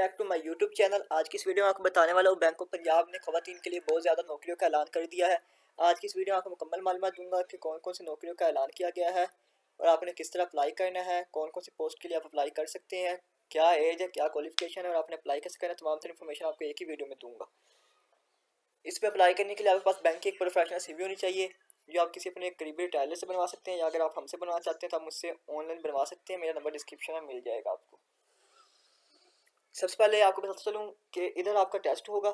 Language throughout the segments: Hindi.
Back to my YouTube channel. आज की इस वीडियो में आपको बताने वाला हूँ बैंक ऑफ पंजाब ने खवातीन के लिए बहुत ज़्यादा नौकरियों का ऐलान कर दिया है। आज की इस वीडियो में आपको मुकम्मल मालूमात दूंगा कि कौन कौन सी नौकरियों का ऐलान किया गया है और आपने किस तरह अप्लाई करना है, कौन कौन सी पोस्ट के लिए आप अप्लाई कर सकते हैं, क्या एज है, क्या क्वालिफिकेशन है और आपने अप्लाई कैसे करना है। तमाम तरह इन्फॉर्मेशन आपको एक ही वीडियो में दूंगा। इस पर अप्लाई करने के लिए आपके पास बैंक की एक प्रोफेशनल CV होनी चाहिए जो आप किसी अपने करीबी टेलर से बनवा सकते हैं, या अगर आप हमसे बनवा चाहते हैं तो आप मुझसे ऑनलाइन बनवा सकते हैं। मेरा नंबर डिस्क्रिप्शन में मिल जाएगा आपको। सबसे पहले आपको बताता चलूँ कि इधर आपका टेस्ट होगा।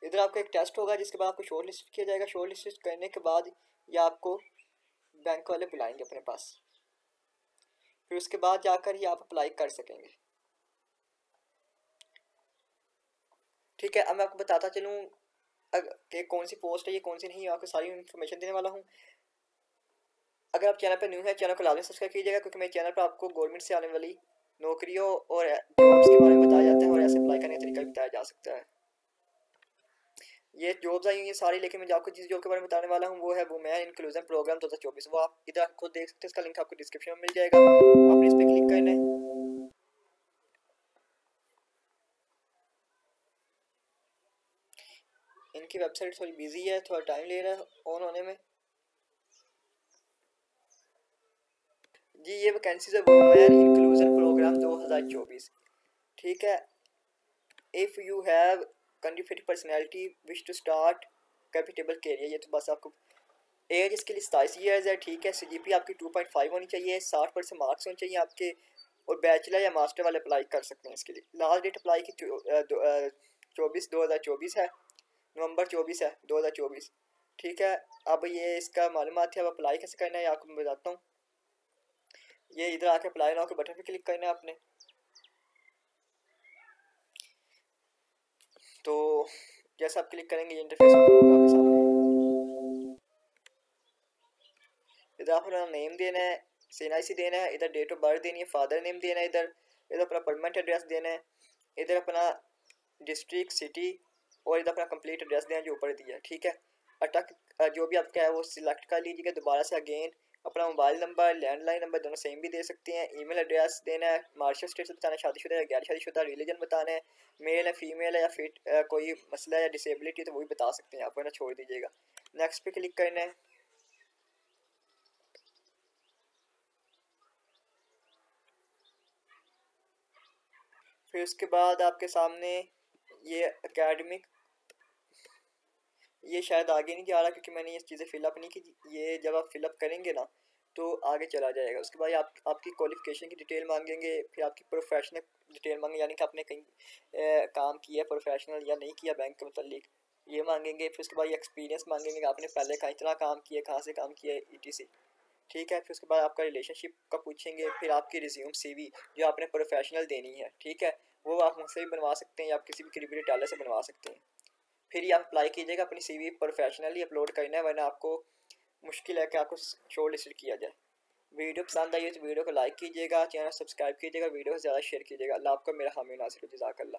इधर आपका एक टेस्ट होगा जिसके बाद आपको शॉर्ट लिस्ट किया जाएगा। शॉर्ट लिस्ट करने के बाद ये आपको बैंक वाले बुलाएंगे अपने पास, फिर उसके बाद जाकर ही आप अप्लाई कर सकेंगे। ठीक है, अब मैं आपको बताता चलूँ कि कौन सी पोस्ट है, ये कौन सी नहीं है, आपको सारी इन्फॉर्मेशन देने वाला हूँ। अगर आप चैनल पर न्यू है, चैनल को लाजमी सब्सक्राइब कीजिएगा, क्योंकि मेरे चैनल पर आपको गवर्नमेंट से आने वाली नौकरियों और जॉब्स के बारे में बताया जाता है और ऐसे अप्लाई करने का तरीका भी बताया जा सकता है। ये जॉब्स आई हुई हैं सारी, लेकिन मैं आपको जिस जॉब के बारे में बताने वाला हूँ वो है वुमेन इंक्लूजन प्रोग्राम 2024। वो आप इधर खुद देख सकते हैं, इसका लिंक आपको डिस्क्रिप्शन में मिल जाएगा। आपने इस पर क्लिक करना है। इनकी वेबसाइट थोड़ी बिजी है, थोड़ा टाइम ले रहा है ऑन होने में। जी, ये वैकेंसीज है वुमेन इंक्लूजन प्रोग्राम 2024। ठीक है, if you have confident personality wish to start capable career, ये तो बस आपको एज इसके लिए 27 ईयर्स है। ठीक है, CGP आपकी 2.5 होनी चाहिए, 60% मार्क्स होने चाहिए आपके, और बैचलर या मास्टर वाले अप्लाई कर सकते हैं। इसके लिए लास्ट डेट अप्लाई की 2024 है, नवंबर 24 है 2024। ठीक है, अब ये इसका मालूमात है। अब अप्लाई कैसे करना है आपको मैं बताता हूँ। ये इधर आके अप्लाई नाउ के बटन पे क्लिक करना है आपने। तो जैसे आप क्लिक करेंगे ये इंटरफेस ओपन होगा आपके सामने। इधर आप अपना नेम देना है, CNIC देना है, इधर डेट ऑफ बर्थ देनी है, फादर नेम देना है, इधर अपना परमानेंट एड्रेस देना है, इधर अपना डिस्ट्रिक्ट सिटी, और इधर अपना कंप्लीट एड्रेस देना जो ऊपर दिया है। ठीक है, अटक जो भी आपका है वो सिलेक्ट कर लीजिएगा। दोबारा से अगेन अपना मोबाइल नंबर, लैंडलाइन नंबर दोनों सेम भी दे सकते हैं। ईमेल एड्रेस देना है, मार्शल स्टेटस बताना है, शादीशुदा या गैर शादीशुदा, रिलीजन बताना है, मेल है फीमेल है या फिट कोई मसला या डिसेबिलिटी तो वो भी बता सकते हैं आप, वरना छोड़ दीजिएगा। नेक्स्ट पे क्लिक करना है। फिर उसके बाद आपके सामने ये एकेडमिक, ये शायद आगे नहीं जा रहा क्योंकि मैंने ये चीज़ें फिलअप नहीं की। ये जब आप फिलअप करेंगे ना तो आगे चला जाएगा। उसके बाद आपकी क्वालिफिकेशन की डिटेल मांगेंगे, फिर आपकी प्रोफेशनल डिटेल मांगेंगे, यानी कि आपने कहीं काम किया प्रोफेशनल या नहीं किया बैंक के मतलब ये मांगेंगे। फिर उसके बाद ये एक्सपीरियंस मांगेंगे कि आपने पहले कहाँ इतना काम किया, कहाँ से काम किया, ETC। ठीक है, फिर उसके बाद आपका रिलेशनशिप का पूछेंगे, फिर आपकी रिज्यूम CV जो आपने प्रोफेशनल देनी है। ठीक है, वो आप मुझसे भी बनवा सकते हैं या आप किसी भी करीबी टेलर से बनवा सकते हैं। फिर ये आप अप्लाई कीजिएगा। अपनी CV प्रोफेशनली अपलोड करना है, वरना आपको मुश्किल है कि आपको शॉर्ट लिस्टेड किया जाए। वीडियो पसंद आई है तो वीडियो को लाइक कीजिएगा, चैनल सब्सक्राइब कीजिएगा, वीडियो को ज़्यादा शेयर कीजिएगा। अल्लाह आपको मेरा हामी नासिर, जज़ाकल्लाह।